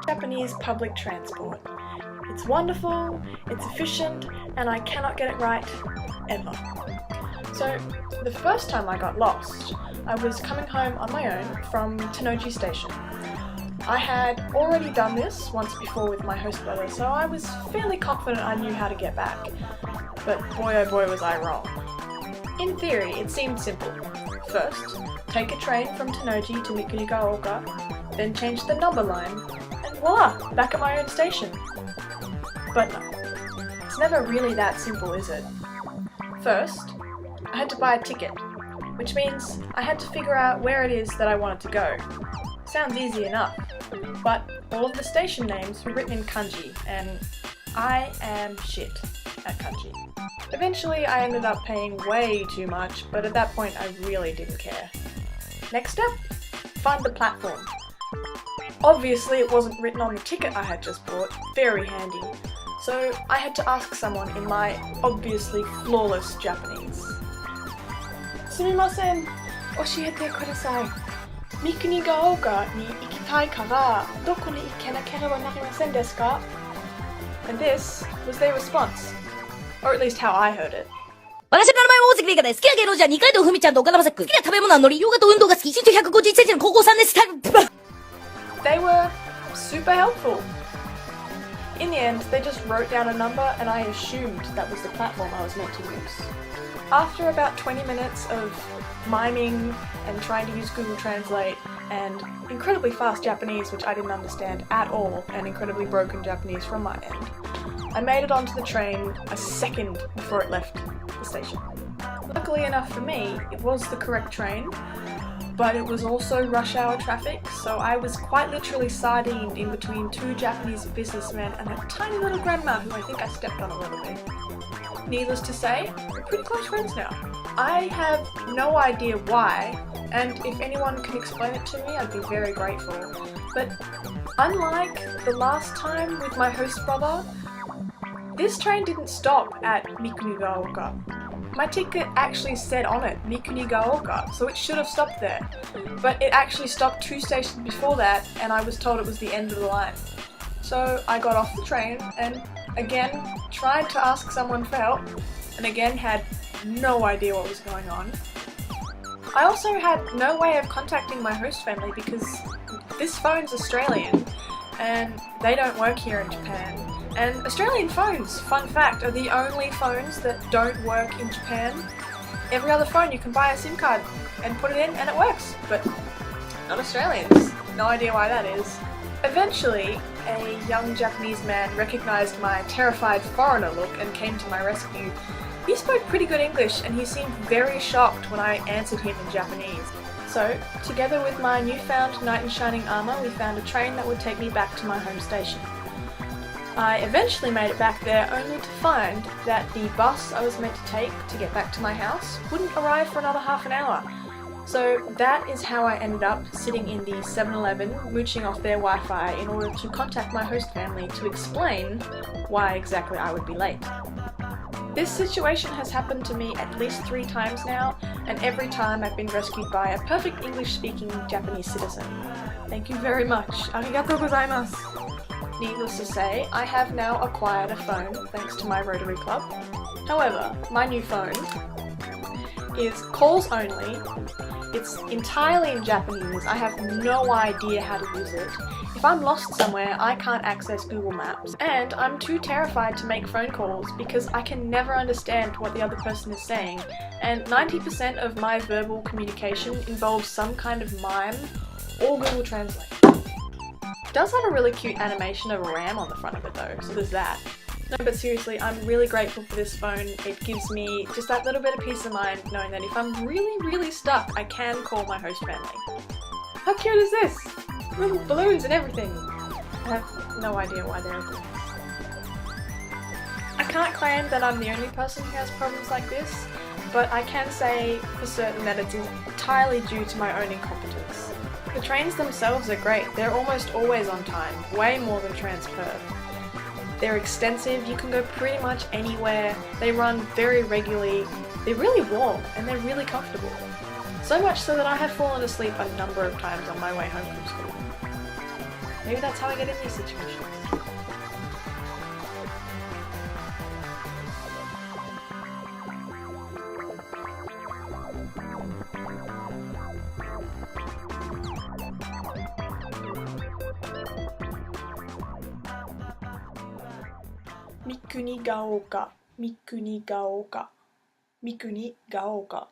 Japanese public transport. It's wonderful, it's efficient, and I cannot get it right, ever. So, the first time I got lost, I was coming home on my own from Tennoji Station. I had already done this once before with my host brother, so I was fairly confident I knew how to get back. But boy oh boy was I wrong. In theory, it seemed simple. First, take a train from Tennoji to Mikunigaoka, then change the number line, and voila, back at my own station. But no, it's never really that simple, is it? First, I had to buy a ticket, which means I had to figure out where it is that I wanted to go. Sounds easy enough, but all of the station names were written in kanji, and I am shit at kanji. Eventually I ended up paying way too much, but at that point I really didn't care. Next step, find the platform. Obviously it wasn't written on the ticket I had just bought, very handy, so I had to ask someone in my obviously flawless Japanese. Sumimasen, oshiete kudasai. Mikunigaoka ni ikitai kara, doko ni ikenakereba narimasen desu ka? And this was their response. Or at least how I heard it. 私の名前は大関玲香です。好きな芸能人は二階堂ふみちゃんと岡田将生。好きな食べ物は海苔。ヨガと運動が好き。身長151センチの高校3年生。They were super helpful. In the end, they just wrote down a number and I assumed that was the platform I was meant to use. After about 20 minutes of miming and trying to use Google Translate and incredibly fast Japanese, which I didn't understand at all, and incredibly broken Japanese from my end, I made it onto the train a second before it left the station. Luckily enough for me, it was the correct train, but it was also rush hour traffic, so I was quite literally sardined in between two Japanese businessmen and a tiny little grandma who I think I stepped on a little bit. Needless to say, we're pretty close friends now. I have no idea why, and if anyone can explain it to me, I'd be very grateful. But unlike the last time with my host brother, this train didn't stop at Mikunigaoka. My ticket actually said on it Mikunigaoka, so it should have stopped there. But it actually stopped 2 stations before that, and I was told it was the end of the line. So I got off the train and again tried to ask someone for help, and again had no idea what was going on. I also had no way of contacting my host family because this phone's Australian and they don't work here in Japan. And Australian phones, fun fact, are the only phones that don't work in Japan. Every other phone you can buy a SIM card and put it in and it works, but not Australians. No idea why that is. Eventually, a young Japanese man recognised my terrified foreigner look and came to my rescue. He spoke pretty good English and he seemed very shocked when I answered him in Japanese. So, together with my newfound knight in shining armour, we found a train that would take me back to my home station. I eventually made it back there only to find that the bus I was meant to take to get back to my house wouldn't arrive for another half an hour. So that is how I ended up sitting in the 7-Eleven mooching off their Wi-Fi in order to contact my host family to explain why exactly I would be late. This situation has happened to me at least 3 times now, and every time I've been rescued by a perfect English-speaking Japanese citizen. Thank you very much. Arigatou gozaimasu. Needless to say, I have now acquired a phone thanks to my Rotary Club. However, my new phone is calls only. It's entirely in Japanese. I have no idea how to use it. If I'm lost somewhere, I can't access Google Maps. And I'm too terrified to make phone calls because I can never understand what the other person is saying. And 90% of my verbal communication involves some kind of mime or Google Translate. It does have a really cute animation of a ram on the front of it though, so there's that. No, but seriously, I'm really grateful for this phone. It gives me just that little bit of peace of mind knowing that if I'm really stuck, I can call my host family. How cute is this? Little balloons and everything. I have no idea why they're balloons. I can't claim that I'm the only person who has problems like this, but I can say for certain that it's entirely due to my own incompetence. The trains themselves are great. They're almost always on time, way more than Transperth. They're extensive, you can go pretty much anywhere, they run very regularly, they're really warm and they're really comfortable. So much so that I have fallen asleep a number of times on my way home from school. Maybe that's how I get in these situations. Mikuni ga oka. Mikuni ga oka. Mikuni ga oka.